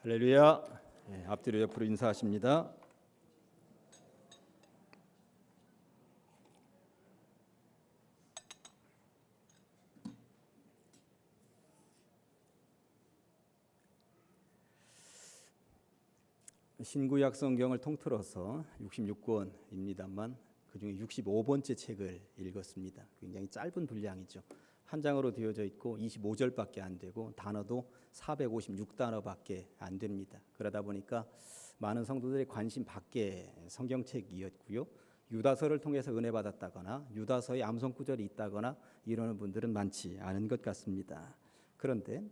할렐루야. 앞뒤로 옆으로 인사하십니다. 신구약 성경을 통틀어서 66권입니다만 그중에 65번째 책을 읽었습니다. 굉장히 짧은 분량이죠. 한 장으로 되어져 있고 25절밖에 안 되고 단어도 456단어밖에 안 됩니다. 그러다 보니까 많은 성도들의 관심 밖의 성경책이었고요. 유다서를 통해서 은혜 받았다거나 유다서에 암송 구절이 있다거나 이러는 분들은 많지 않은 것 같습니다. 그런데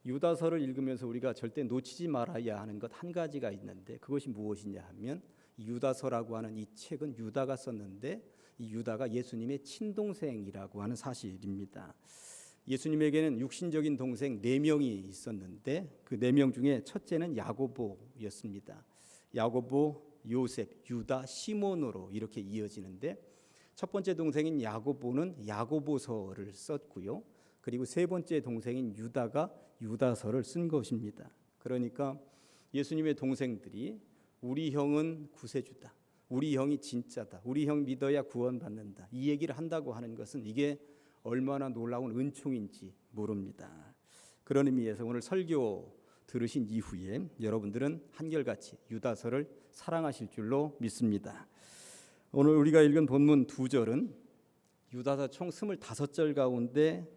유다서를 읽으면서 우리가 절대 놓치지 말아야 하는 것 한 가지가 있는데 그것이 무엇이냐 하면 유다서라고 하는 이 책은 유다가 썼는데 이 유다가 예수님의 친동생이라고 하는 사실입니다. 예수님에게는 육신적인 동생 4명이 있었는데 그 4명 중에 첫째는 야고보였습니다. 야고보, 요셉, 유다, 시몬으로 이렇게 이어지는데 첫 번째 동생인 야고보는 야고보서를 썼고요. 그리고 세 번째 동생인 유다가 유다서를 쓴 것입니다. 그러니까 예수님의 동생들이 우리 형은 구세주다, 우리 형이 진짜다, 우리 형 믿어야 구원받는다, 이 얘기를 한다고 하는 것은 이게 얼마나 놀라운 은총인지 모릅니다. 그런 의미에서 오늘 설교 들으신 이후에 여러분들은 한결같이 유다서를 사랑하실 줄로 믿습니다. 오늘 우리가 읽은 본문 2절은 유다서 총 25절 가운데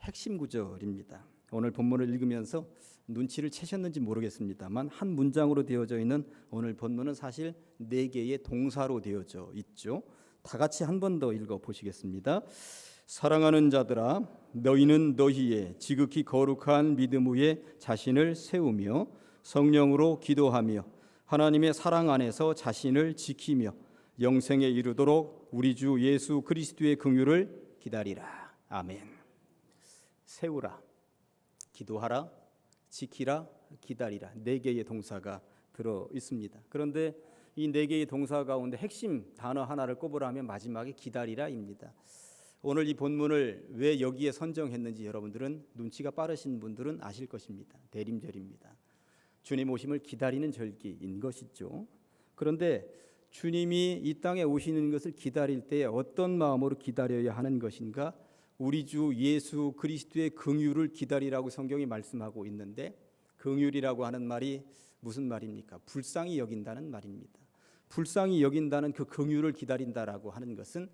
핵심 구절입니다. 오늘 본문을 읽으면서 눈치를 채셨는지 모르겠습니다만 한 문장으로 되어져 있는 오늘 본문은 사실 4개의 동사로 되어져 있죠. 다 같이 한 번 더 읽어보시겠습니다. 사랑하는 자들아, 너희는 너희의 지극히 거룩한 믿음 위에 자신을 세우며 성령으로 기도하며 하나님의 사랑 안에서 자신을 지키며 영생에 이르도록 우리 주 예수 그리스도의 긍휼을 기다리라. 아멘. 세우라, 기도하라, 지키라, 기다리라 4개의 동사가 들어 있습니다. 그런데 이 4개의 동사 가운데 핵심 단어 하나를 꼽으라면 마지막에 기다리라입니다. 오늘 이 본문을 왜 여기에 선정했는지 여러분들은 눈치가 빠르신 분들은 아실 것입니다. 대림절입니다. 주님 오심을 기다리는 절기인 것이죠. 그런데 주님이 이 땅에 오시는 것을 기다릴 때 어떤 마음으로 기다려야 하는 것인가? 우리 주 예수 그리스도의 긍휼을 기다리라고 성경이 말씀하고 있는데 긍휼이라고 하는 말이 무슨 말입니까? 불쌍히 여긴다는 말입니다. 불쌍히 여긴다는 그 긍휼을 기다린다라고 하는 것은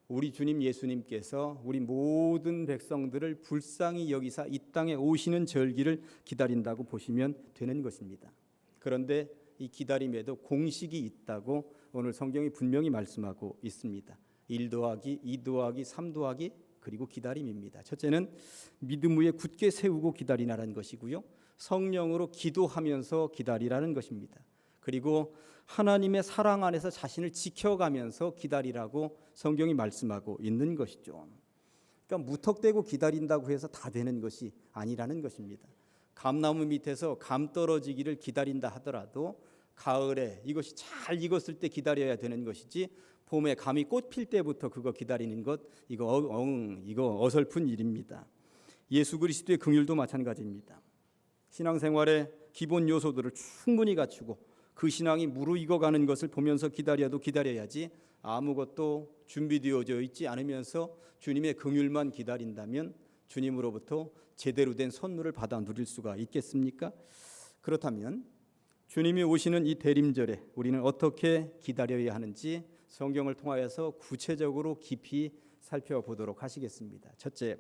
우리 주님 예수님께서 우리 모든 백성들을 불쌍히 여기사 이 땅에 오시는 절기를 기다린다고 보시면 되는 것입니다. 그런데 이 기다림에도 공식이 있다고 오늘 성경이 분명히 말씀하고 있습니다. 1 더하기 2 더하기 3 더하기 그리고 기다림입니다. 첫째는 믿음 위에 굳게 세우고 기다리라는 것이고요. 성령으로 기도하면서 기다리라는 것입니다. 그리고 하나님의 사랑 안에서 자신을 지켜가면서 기다리라고 성경이 말씀하고 있는 것이죠. 그러니까 무턱대고 기다린다고 해서 다 되는 것이 아니라는 것입니다. 감나무 밑에서 감 떨어지기를 기다린다 하더라도 가을에 이것이 잘 익었을 때 기다려야 되는 것이지 봄에 감이 꽃 필 때부터 그거 기다리는 것 이거 어설픈 일입니다. 예수 그리스도의 긍휼도 마찬가지입니다. 신앙생활의 기본 요소들을 충분히 갖추고 그 신앙이 무르익어가는 것을 보면서 기다려도 기다려야지 아무것도 준비되어져 있지 않으면서 주님의 긍휼만 기다린다면 주님으로부터 제대로 된 선물을 받아 누릴 수가 있겠습니까? 그렇다면 주님이 오시는 이 대림절에 우리는 어떻게 기다려야 하는지 성경을 통하여서 구체적으로 깊이 살펴보도록 하시겠습니다. 첫째,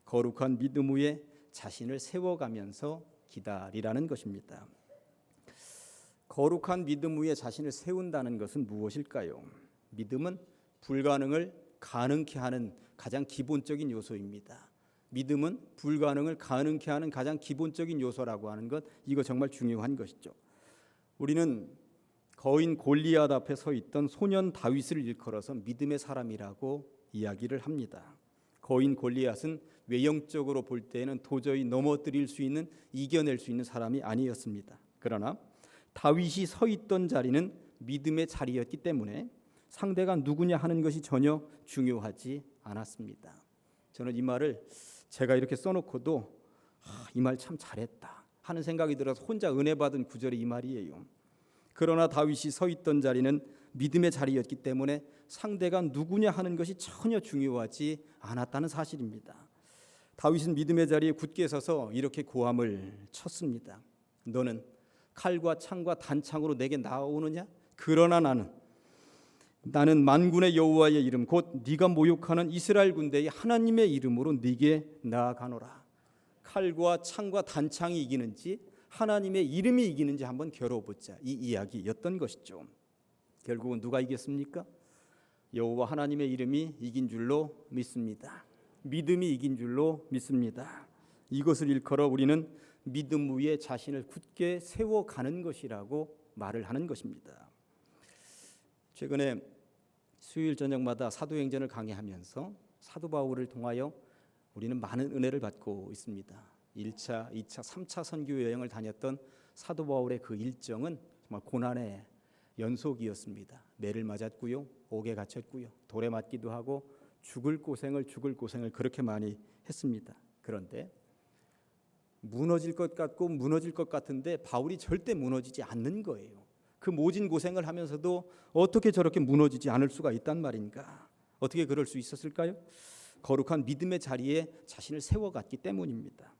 거룩한 믿음 위에 자신을 세워가면서 기다리라는 것입니다. 거룩한 믿음 위에 자신을 세운다는 것은 무엇일까요? 믿음은 불가능을 가능케 하는 가장 기본적인 요소입니다. 믿음은 불가능을 가능케 하는 가장 기본적인 요소라고 하는 것, 이거 정말 중요한 것이죠. 우리는 거인 골리앗 앞에 서 있던 소년 다윗을 일컬어서 믿음의 사람이라고 이야기를 합니다. 거인 골리앗은 외형적으로 볼 때는 도저히 넘어뜨릴 수 있는, 이겨낼 수 있는 사람이 아니었습니다. 그러나 다윗이 서 있던 자리는 믿음의 자리였기 때문에 상대가 누구냐 하는 것이 전혀 중요하지 않았습니다. 저는 이 말을 제가 이렇게 써놓고도 이 말 참 잘했다, 하는 생각이 들어서 혼자 은혜 받은 구절이 이 말이에요. 그러나 다윗이 서 있던 자리는 믿음의 자리였기 때문에 상대가 누구냐 하는 것이 전혀 중요하지 않았다는 사실입니다. 다윗은 믿음의 자리에 굳게 서서 이렇게 고함을 쳤습니다. 너는 칼과 창과 단창으로 내게 나오느냐? 그러나 나는 만군의 여호와의 이름 곧 네가 모욕하는 이스라엘 군대의 하나님의 이름으로 네게 나아가노라. 칼과 창과 단창이 이기는지 하나님의 이름이 이기는지 한번 겨뤄보자, 이 이야기였던 것이죠. 결국은 누가 이겼습니까? 여호와 하나님의 이름이 이긴 줄로 믿습니다. 믿음이 이긴 줄로 믿습니다. 이것을 일컬어 우리는 믿음 위에 자신을 굳게 세워가는 것이라고 말을 하는 것입니다. 최근에 수요일 저녁마다 사도행전을 강의하면서 사도 바울을 통하여 우리는 많은 은혜를 받고 있습니다. 1차, 2차, 3차 선교 여행을 다녔던 사도 바울의 그 일정은 정말 고난의 연속이었습니다. 매를 맞았고요, 옥에 갇혔고요, 돌에 맞기도 하고 죽을 고생을 그렇게 많이 했습니다. 그런데 무너질 것 같고 무너질 것 같은데 바울이 절대 무너지지 않는 거예요. 그 모진 고생을 하면서도 어떻게 저렇게 무너지지 않을 수가 있단 말인가? 어떻게 그럴 수 있었을까요? 거룩한 믿음의 자리에 자신을 세워갔기 때문입니다.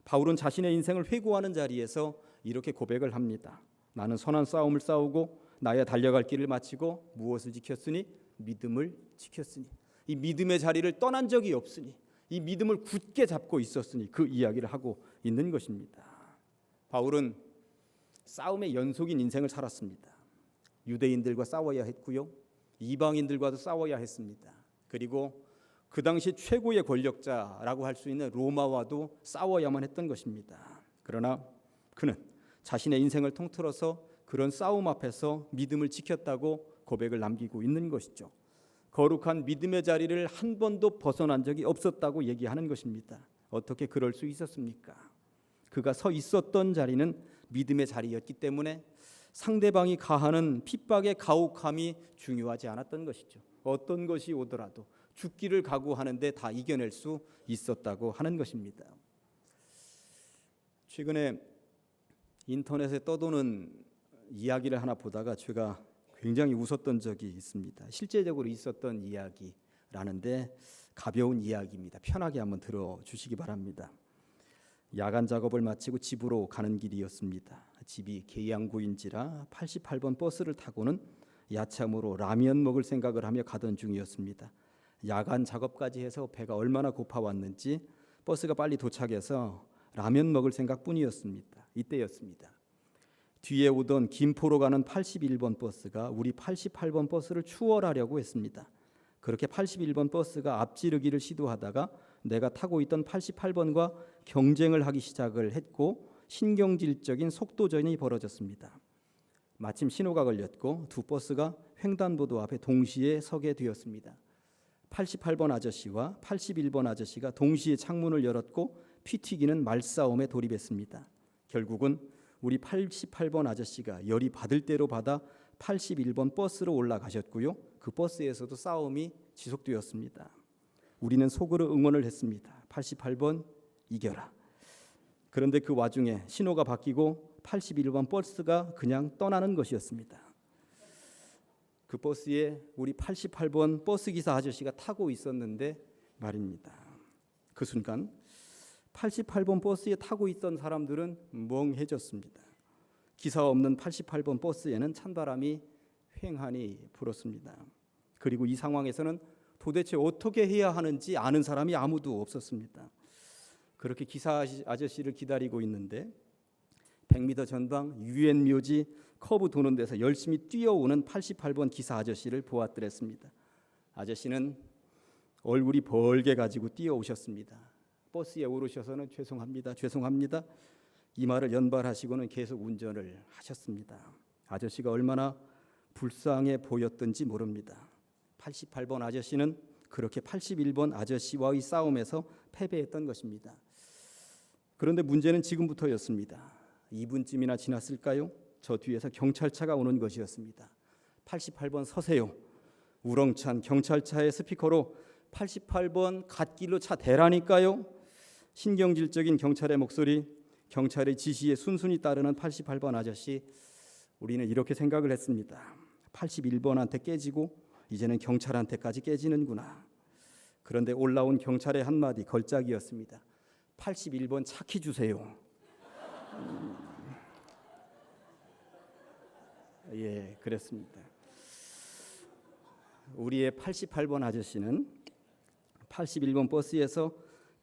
바울은 자신의 인생을 회고하는 자리에서 이렇게 고백을 합니다. 나는 선한 싸움을 싸우고 나의 달려갈 길을 마치고 무엇을 지켰으니? 믿음을 지켰으니. 이 믿음의 자리를 떠난 적이 없으니, 이 믿음을 굳게 잡고 있었으니 그 이야기를 하고 있는 것입니다. 바울은 싸움의 연속인 인생을 살았습니다. 유대인들과 싸워야 했고요, 이방인들과도 싸워야 했습니다. 그리고 그 당시 최고의 권력자라고 할 수 있는 로마와도 싸워야만 했던 것입니다. 그러나 그는 자신의 인생을 통틀어서 그런 싸움 앞에서 믿음을 지켰다고 고백을 남기고 있는 것이죠. 거룩한 믿음의 자리를 한 번도 벗어난 적이 없었다고 얘기하는 것입니다. 어떻게 그럴 수 있었습니까? 그가 서 있었던 자리는 믿음의 자리였기 때문에 상대방이 가하는 핍박의 가혹함이 중요하지 않았던 것이죠. 어떤 것이 오더라도 죽기를 각오하는데 다 이겨낼 수 있었다고 하는 것입니다. 최근에 인터넷에 떠도는 이야기를 하나 보다가 제가 굉장히 웃었던 적이 있습니다. 실제적으로 있었던 이야기라는데 가벼운 이야기입니다. 편하게 한번 들어주시기 바랍니다. 야간 작업을 마치고 집으로 가는 길이었습니다. 집이 계양구인지라 88번 버스를 타고는 야참으로 라면 먹을 생각을 하며 가던 중이었습니다. 야간 작업까지 해서 배가 얼마나 고파왔는지 버스가 빨리 도착해서 라면 먹을 생각뿐이었습니다. 이때였습니다. 뒤에 오던 김포로 가는 81번 버스가 우리 88번 버스를 추월하려고 했습니다. 그렇게 81번 버스가 앞지르기를 시도하다가 내가 타고 있던 88번과 경쟁을 하기 시작을 했고 신경질적인 속도전이 벌어졌습니다. 마침 신호가 걸렸고 두 버스가 횡단보도 앞에 동시에 서게 되었습니다. 88번 아저씨와 81번 아저씨가 동시에 창문을 열었고 피 튀기는 말싸움에 돌입했습니다. 결국은 우리 88번 아저씨가 열이 받을 대로 받아 81번 버스로 올라가셨고요. 그 버스에서도 싸움이 지속되었습니다. 우리는 속으로 응원을 했습니다. 88번 이겨라. 그런데 그 와중에 신호가 바뀌고 81번 버스가 그냥 떠나는 것이었습니다. 그 버스에 우리 88번 버스기사 아저씨가 타고 있었는데 말입니다. 그 순간 88번 버스에 타고 있던 사람들은 멍해졌습니다. 기사 없는 88번 버스에는 찬바람이 휑하니 불었습니다. 그리고 이 상황에서는 도대체 어떻게 해야 하는지 아는 사람이 아무도 없었습니다. 그렇게 기사 아저씨를 기다리고 있는데 100m 전방 유엔 묘지 커브 도는 데서 열심히 뛰어오는 88번 기사 아저씨를 보았더랬습니다. 아저씨는 얼굴이 벌게 가지고 뛰어오셨습니다. 버스에 오르셔서는 죄송합니다. 이 말을 연발하시고는 계속 운전을 하셨습니다. 아저씨가 얼마나 불쌍해 보였던지 모릅니다. 88번 아저씨는 그렇게 81번 아저씨와의 싸움에서 패배했던 것입니다. 그런데 문제는 지금부터였습니다. 2분쯤이나 지났을까요? 저 뒤에서 경찰차가 오는 것이었습니다. 88번 서세요. 우렁찬 경찰차의 스피커로 88번 갓길로 차 대라니까요. 신경질적인 경찰의 목소리, 경찰의 지시에 순순히 따르는 88번 아저씨, 우리는 이렇게 생각을 했습니다. 81번한테 깨지고 이제는 경찰한테까지 깨지는구나. 그런데 올라온 경찰의 한마디 걸작이었습니다. 81번 차키 주세요. 예, 그랬습니다. 우리의 88번 아저씨는 81번 버스에서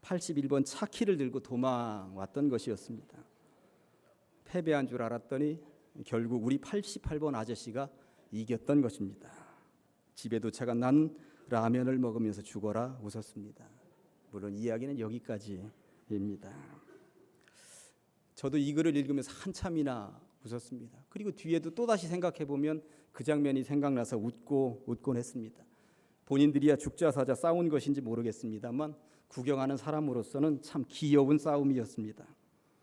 81번 차키를 들고 도망왔던 것이었습니다. 패배한 줄 알았더니 결국 우리 88번 아저씨가 이겼던 것입니다. 집에 도착한 난 라면을 먹으면서 죽어라 웃었습니다. 물론 이야기는 여기까지입니다. 저도 이 글을 읽으면서 한참이나 웃었습니다. 그리고 뒤에도 또다시 생각해보면 그 장면이 생각나서 웃곤 했습니다. 본인들이야 죽자 사자 싸운 것인지 모르겠습니다만 구경하는 사람으로서는 참 귀여운 싸움이었습니다.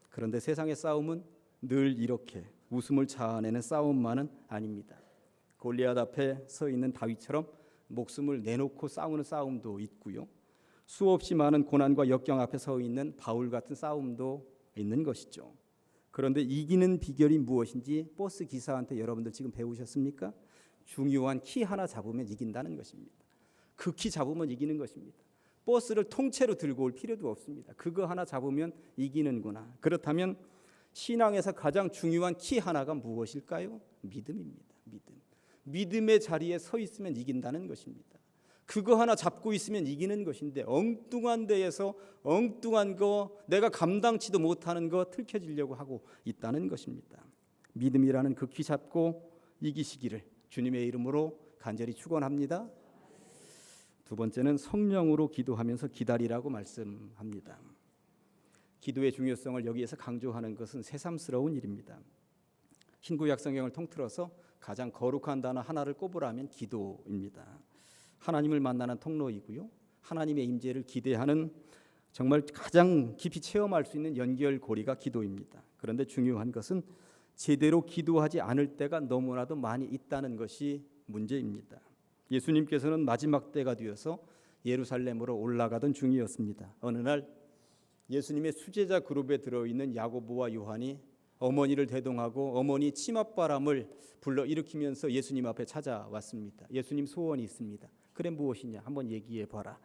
그런데 세상의 싸움은 늘 이렇게 웃음을 자아내는 싸움만은 아닙니다. 골리앗 앞에 서 있는 다윗처럼 목숨을 내놓고 싸우는 싸움도 있고요. 수없이 많은 고난과 역경 앞에 서 있는 바울 같은 싸움도 있는 것이죠. 그런데 이기는 비결이 무엇인지 버스 기사한테 여러분들 지금 배우셨습니까? 중요한 키 하나 잡으면 이긴다는 것입니다. 그 키 잡으면 이기는 것입니다. 버스를 통째로 들고 올 필요도 없습니다. 그거 하나 잡으면 이기는구나. 그렇다면 신앙에서 가장 중요한 키 하나가 무엇일까요? 믿음입니다. 믿음의 자리에 서 있으면 이긴다는 것입니다. 그거 하나 잡고 있으면 이기는 것인데 엉뚱한 데에서 엉뚱한 거 내가 감당치도 못하는 거 틀켜지려고 하고 있다는 것입니다. 믿음이라는 그 키 잡고 이기시기를 주님의 이름으로 간절히 축원합니다. 두 번째는 성령으로 기도하면서 기다리라고 말씀합니다. 기도의 중요성을 여기에서 강조하는 것은 새삼스러운 일입니다. 신구약 성경을 통틀어서 가장 거룩한 단어 하나를 꼽으라면 기도입니다. 하나님을 만나는 통로이고요. 하나님의 임재를 기대하는 정말 가장 깊이 체험할 수 있는 연결고리가 기도입니다. 그런데 중요한 것은 제대로 기도하지 않을 때가 너무나도 많이 있다는 것이 문제입니다. 예수님께서는 마지막 때가 되어서 예루살렘으로 올라가던 중이었습니다. 어느 날 예수님의 수제자 그룹에 들어있는 야고보와 요한이 어머니를 대동하고 어머니 치맛바람을 불러일으키면서 예수님 앞에 찾아왔습니다. 예수님 소원이 있습니다. 그래 무엇이냐 한번 얘기해 봐라.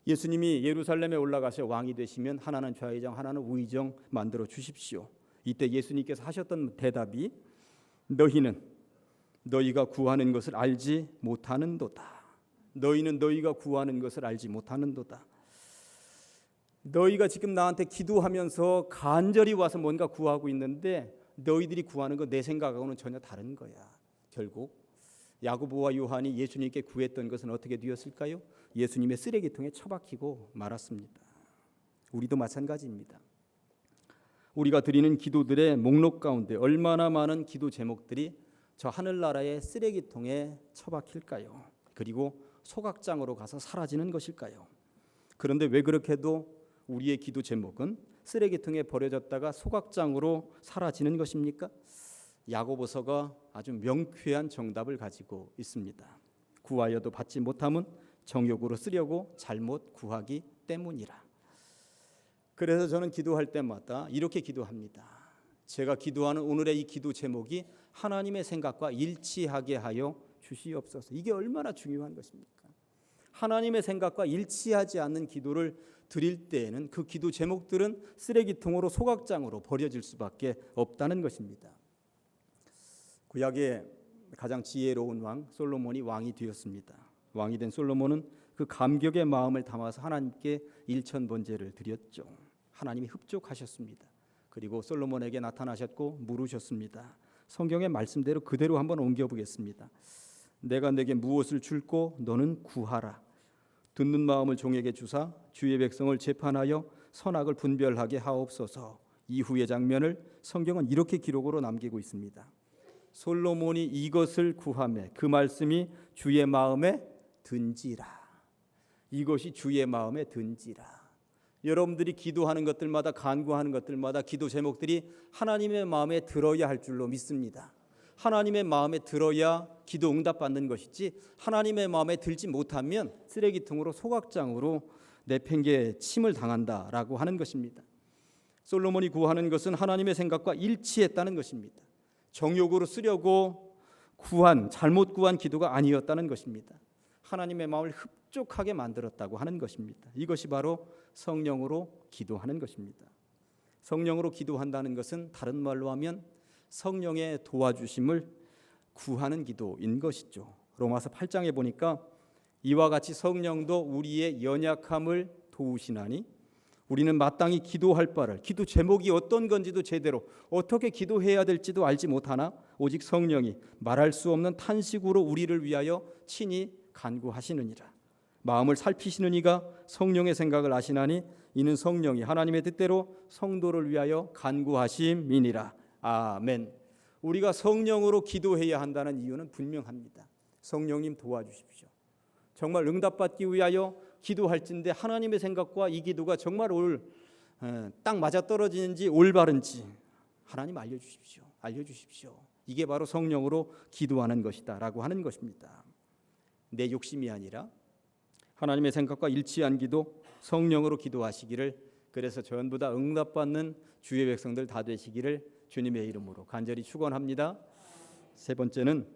예수님이 예루살렘에 올라가셔 왕이 되시면 하나는 좌의정 하나는 우의정 만들어 주십시오. 이때 예수님께서 하셨던 대답이 너희가 구하는 것을 알지 못하는도다. 너희는 너희가 구하는 것을 알지 못하는도다. 너희가 지금 나한테 기도하면서 간절히 와서 뭔가 구하고 있는데 너희들이 구하는 거 내 생각하고는 전혀 다른 거야. 결국 야고보와 요한이 예수님께 구했던 것은 어떻게 되었을까요? 예수님의 쓰레기통에 처박히고 말았습니다. 우리도 마찬가지입니다. 우리가 드리는 기도들의 목록 가운데 얼마나 많은 기도 제목들이 저 하늘나라의 쓰레기통에 처박힐까요? 그리고 소각장으로 가서 사라지는 것일까요? 그런데 왜 그렇게도 우리의 기도 제목은 쓰레기통에 버려졌다가 소각장으로 사라지는 것입니까? 야고보서가 아주 명쾌한 정답을 가지고 있습니다. 구하여도 받지 못함은 정욕으로 쓰려고 잘못 구하기 때문이라. 그래서 저는 기도할 때마다 이렇게 기도합니다. 제가 기도하는 오늘의 이 기도 제목이 하나님의 생각과 일치하게 하여 주시옵소서. 이게 얼마나 중요한 것입니까? 하나님의 생각과 일치하지 않는 기도를 드릴 때에는 그 기도 제목들은 쓰레기통으로 소각장으로 버려질 수밖에 없다는 것입니다. 구약의 가장 지혜로운 왕 솔로몬이 왕이 되었습니다. 왕이 된 솔로몬은 그 감격의 마음을 담아서 하나님께 일천번제를 드렸죠. 하나님이 흡족하셨습니다. 그리고 솔로몬에게 나타나셨고 물으셨습니다. 성경의 말씀대로 그대로 한번 옮겨보겠습니다. 내가 내게 무엇을 줄고 너는 구하라. 듣는 마음을 종에게 주사 주의 백성을 재판하여 선악을 분별하게 하옵소서. 이후의 장면을 성경은 이렇게 기록으로 남기고 있습니다. 솔로몬이 이것을 구하매 그 말씀이 주의 마음에 든지라. 이것이 주의 마음에 든지라. 여러분들이 기도하는 것들마다 간구하는 것들마다 기도 제목들이 하나님의 마음에 들어야 할 줄로 믿습니다. 하나님의 마음에 들어야 기도 응답받는 것이지 하나님의 마음에 들지 못하면 쓰레기통으로 소각장으로 내팽개 침을 당한다라고 하는 것입니다. 솔로몬이 구하는 것은 하나님의 생각과 일치했다는 것입니다. 정욕으로 쓰려고 잘못 구한 기도가 아니었다는 것입니다. 하나님의 마음을 흡족하게 만들었다고 하는 것입니다. 이것이 바로 성령으로 기도하는 것입니다. 성령으로 기도한다는 것은 다른 말로 하면 성령의 도와주심을 구하는 기도인 것이죠. 로마서 8장에 보니까 이와 같이 성령도 우리의 연약함을 도우시나니 우리는 마땅히 기도할 바를, 기도 제목이 어떤 건지도 제대로 어떻게 기도해야 될지도 알지 못하나 오직 성령이 말할 수 없는 탄식으로 우리를 위하여 친히 간구하시느니라. 마음을 살피시는 이가 성령의 생각을 아시나니 이는 성령이 하나님의 뜻대로 성도를 위하여 간구하심이니라. 아멘. 우리가 성령으로 기도해야 한다는 이유는 분명합니다. 성령님 도와주십시오. 정말 응답받기 위하여 기도할진데 하나님의 생각과 이 기도가 정말 딱 맞아떨어지는지 올바른지 하나님 알려주십시오. 이게 바로 성령으로 기도하는 것이다 라고 하는 것입니다. 내 욕심이 아니라 하나님의 생각과 일치한 기도, 성령으로 기도하시기를, 그래서 전부 다 응답받는 주의 백성들 다 되시기를 주님의 이름으로 간절히 축원합니다. 세 번째는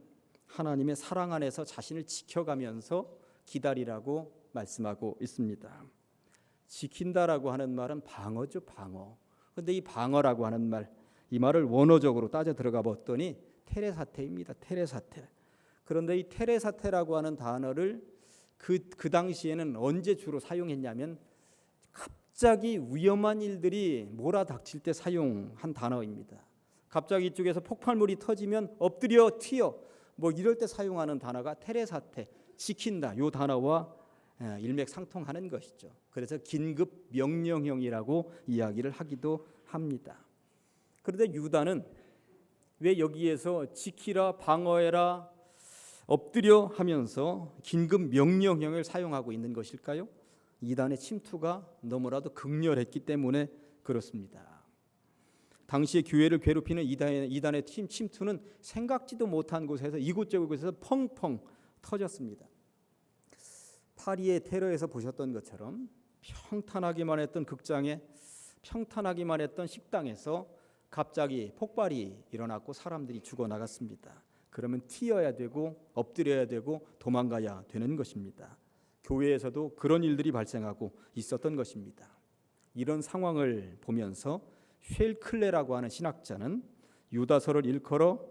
하나님의 사랑 안에서 자신을 지켜가면서 기다리라고 말씀하고 있습니다. 지킨다라고 하는 말은 방어죠, 방어. 그런데 이 방어라고 하는 말, 이 말을 원어적으로 따져 들어가 봤더니 테레사테입니다. 테레사테. 그런데 이 테레사테라고 하는 단어를 그 당시에는 언제 주로 사용했냐면 갑자기 위험한 일들이 몰아닥칠 때 사용한 단어입니다. 갑자기 이쪽에서 폭발물이 터지면 엎드려 튀어 이럴 때 사용하는 단어가 테레사테, 지킨다, 이 단어와 일맥상통하는 것이죠. 그래서 긴급 명령형이라고 이야기를 하기도 합니다. 그런데 유다는 왜 여기에서 지키라, 방어해라, 엎드려 하면서 긴급 명령형을 사용하고 있는 것일까요? 이단의 침투가 너무나도 극렬했기 때문에 그렇습니다. 당시에 교회를 괴롭히는 이단의 침투는 생각지도 못한 곳에서 이곳저곳에서 펑펑 터졌습니다. 파리의 테러에서 보셨던 것처럼 평탄하기만 했던 극장에, 평탄하기만 했던 식당에서 갑자기 폭발이 일어났고 사람들이 죽어나갔습니다. 그러면 튀어야 되고 엎드려야 되고 도망가야 되는 것입니다. 교회에서도 그런 일들이 발생하고 있었던 것입니다. 이런 상황을 보면서 쉘클레라고 하는 신학자는 유다서를 일컬어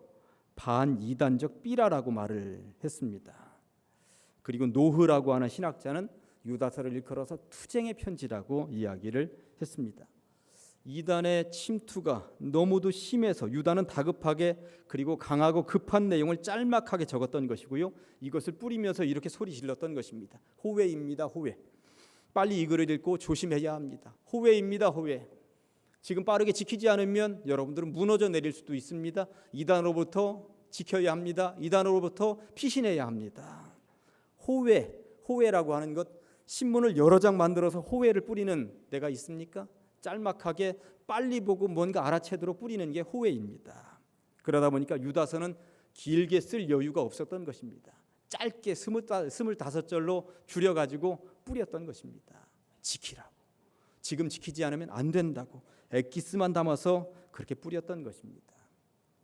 반이단적 삐라라고 말을 했습니다. 그리고 노흐라고 하는 신학자는 유다서를 일컬어서 투쟁의 편지라고 이야기를 했습니다. 이단의 침투가 너무도 심해서 유다는 다급하게 그리고 강하고 급한 내용을 짤막하게 적었던 것이고요. 이것을 뿌리면서 이렇게 소리 질렀던 것입니다. 호회입니다. 호회. 빨리 이 글을 읽고 조심해야 합니다. 호회입니다. 호회. 지금 빠르게 지키지 않으면 여러분들은 무너져 내릴 수도 있습니다. 이단으로부터 지켜야 합니다. 이단으로부터 피신해야 합니다. 호회라고 하는 것, 신문을 여러 장 만들어서 호회를 뿌리는 데가 있습니까? 짤막하게 빨리 보고 뭔가 알아채도록 뿌리는 게 호회입니다. 그러다 보니까 유다서는 길게 쓸 여유가 없었던 것입니다. 짧게 25절로 줄여가지고 뿌렸던 것입니다. 지키라고. 지금 지키지 않으면 안 된다고 엑기스만 담아서 그렇게 뿌렸던 것입니다.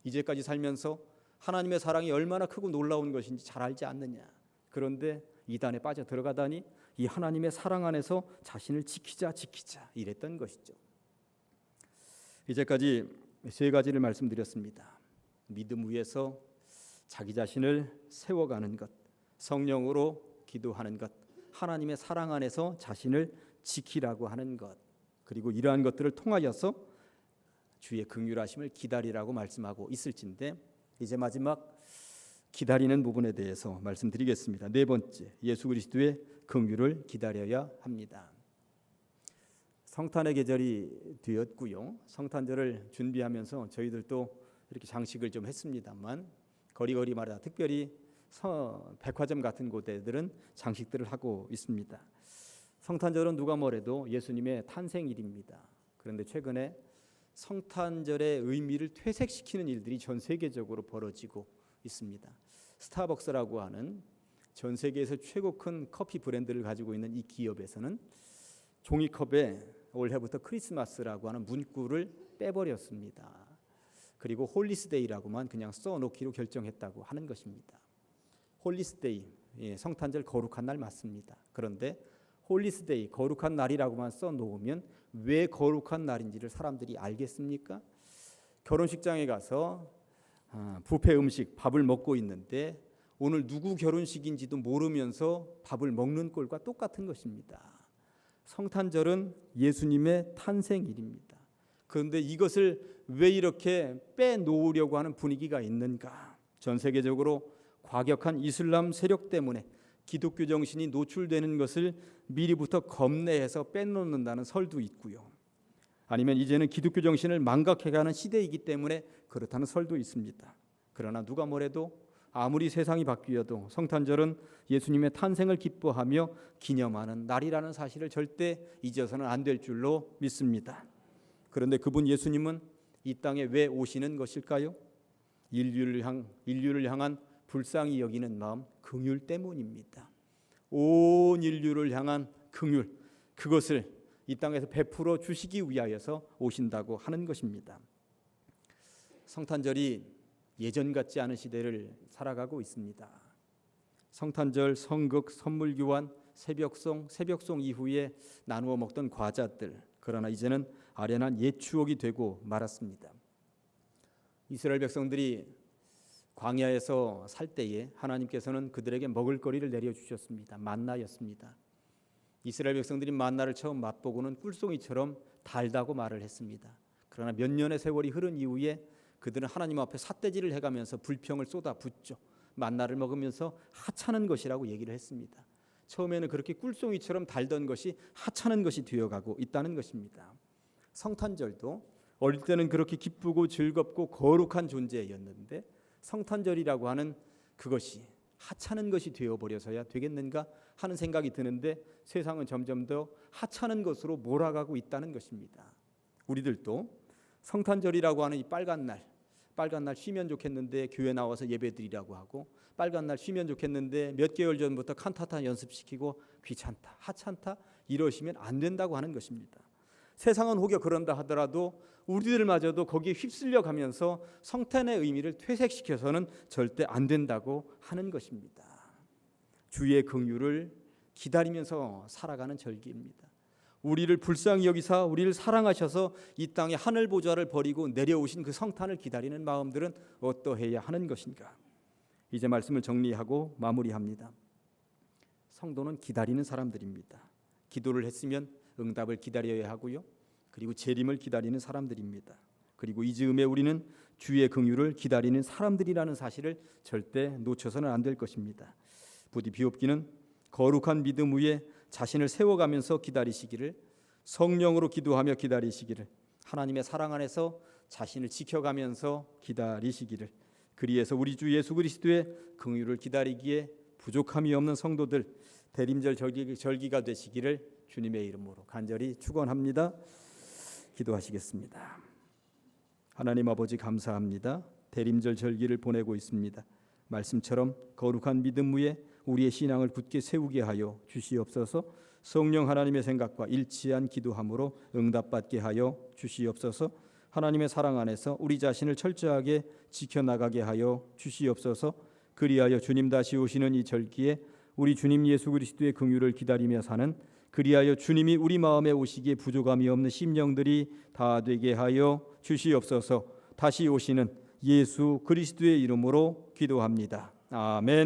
이제까지 살면서 하나님의 사랑이 얼마나 크고 놀라운 것인지 잘 알지 않느냐. 그런데 이단에 빠져 들어가다니 이 하나님의 사랑 안에서 자신을 지키자 이랬던 것이죠. 이제까지 세 가지를 말씀드렸습니다. 믿음 위에서 자기 자신을 세워가는 것, 성령으로 기도하는 것, 하나님의 사랑 안에서 자신을 지키라고 하는 것, 그리고 이러한 것들을 통하여서 주의 긍휼하심을 기다리라고 말씀하고 있을진데 이제 마지막 기다리는 부분에 대해서 말씀드리겠습니다. 네 번째, 예수 그리스도의 긍휼을 기다려야 합니다. 성탄의 계절이 되었고요. 성탄절을 준비하면서 저희들도 이렇게 장식을 좀 했습니다만 거리마다 특별히 백화점 같은 곳들은 장식들을 하고 있습니다. 성탄절은 누가 뭐래도 예수님의 탄생일입니다. 그런데 최근에 성탄절의 의미를 퇴색시키는 일들이 전 세계적으로 벌어지고 있습니다. 스타벅스라고 하는 전 세계에서 최고 큰 커피 브랜드를 가지고 있는 이 기업에서는 종이컵에 올해부터 크리스마스라고 하는 문구를 빼버렸습니다. 그리고 홀리스데이라고만 그냥 써놓기로 결정했다고 하는 것입니다. 홀리스데이, 성탄절 거룩한 날 맞습니다. 그런데 홀리스데이, 거룩한 날이라고만 써놓으면 왜 거룩한 날인지를 사람들이 알겠습니까? 결혼식장에 가서 뷔페 음식, 밥을 먹고 있는데 오늘 누구 결혼식인지도 모르면서 밥을 먹는 꼴과 똑같은 것입니다. 성탄절은 예수님의 탄생일입니다. 그런데 이것을 왜 이렇게 빼놓으려고 하는 분위기가 있는가? 전 세계적으로 과격한 이슬람 세력 때문에 기독교 정신이 노출되는 것을 미리부터 겁내해서 빼놓는다는 설도 있고요. 아니면 이제는 기독교 정신을 망각해가는 시대이기 때문에 그렇다는 설도 있습니다. 그러나 누가 뭐래도 아무리 세상이 바뀌어도 성탄절은 예수님의 탄생을 기뻐하며 기념하는 날이라는 사실을 절대 잊어서는 안 될 줄로 믿습니다. 그런데 그분 예수님은 이 땅에 왜 오시는 것일까요? 인류를 향한 불쌍히 여기는 마음, 긍휼 때문입니다. 온 인류를 향한 긍휼, 그것을 이 땅에서 베풀어 주시기 위하여서 오신다고 하는 것입니다. 성탄절이 예전 같지 않은 시대를 살아가고 있습니다. 성탄절, 성극, 선물 교환, 새벽송 이후에 나누어 먹던 과자들, 그러나 이제는 아련한 옛 추억이 되고 말았습니다. 이스라엘 백성들이 광야에서 살 때에 하나님께서는 그들에게 먹을거리를 내려주셨습니다. 만나였습니다. 이스라엘 백성들이 만나를 처음 맛보고는 꿀송이처럼 달다고 말을 했습니다. 그러나 몇 년의 세월이 흐른 이후에 그들은 하나님 앞에 삿대질을 해가면서 불평을 쏟아붓죠. 만나를 먹으면서 하찮은 것이라고 얘기를 했습니다. 처음에는 그렇게 꿀송이처럼 달던 것이 하찮은 것이 되어가고 있다는 것입니다. 성탄절도 어릴 때는 그렇게 기쁘고 즐겁고 거룩한 존재였는데 성탄절이라고 하는 그것이 하찮은 것이 되어버려서야 되겠는가 하는 생각이 드는데 세상은 점점 더 하찮은 것으로 몰아가고 있다는 것입니다. 우리들도 성탄절이라고 하는 이 빨간 날 쉬면 좋겠는데 교회 나와서 예배드리라고 하고, 빨간 날 쉬면 좋겠는데 몇 개월 전부터 칸타타 연습시키고 귀찮다, 하찮다 이러시면 안 된다고 하는 것입니다. 세상은 혹여 그런다 하더라도 우리들마저도 거기에 휩쓸려 가면서 성탄의 의미를 퇴색시켜서는 절대 안 된다고 하는 것입니다. 주의 긍휼을 기다리면서 살아가는 절기입니다. 우리를 불쌍히 여기사 우리를 사랑하셔서 이 땅에 하늘 보좌를 버리고 내려오신 그 성탄을 기다리는 마음들은 어떠해야 하는 것인가? 이제 말씀을 정리하고 마무리합니다. 성도는 기다리는 사람들입니다. 기도를 했으면 응답을 기다려야 하고요. 그리고 재림을 기다리는 사람들입니다. 그리고 이 즈음에 우리는 주의 긍휼을 기다리는 사람들이라는 사실을 절대 놓쳐서는 안 될 것입니다. 부디 비옵기는 거룩한 믿음 위에 자신을 세워가면서 기다리시기를, 성령으로 기도하며 기다리시기를, 하나님의 사랑 안에서 자신을 지켜가면서 기다리시기를, 그리해서 우리 주 예수 그리스도의 긍휼을 기다리기에 부족함이 없는 성도들, 대림절 절기가 되시기를 주님의 이름으로 간절히 축원합니다. 기도하시겠습니다. 하나님 아버지 감사합니다. 대림절 절기를 보내고 있습니다. 말씀처럼 거룩한 믿음 위에 우리의 신앙을 굳게 세우게 하여 주시옵소서. 성령 하나님의 생각과 일치한 기도함으로 응답받게 하여 주시옵소서. 하나님의 사랑 안에서 우리 자신을 철저하게 지켜나가게 하여 주시옵소서. 그리하여 주님 다시 오시는 이 절기에 우리 주님 예수 그리스도의 긍휼을 기다리며 사는, 그리하여 주님이 우리 마음에 오시기에 부족함이 없는 심령들이 다 되게 하여 주시옵소서. 다시 오시는 예수 그리스도의 이름으로 기도합니다. 아멘.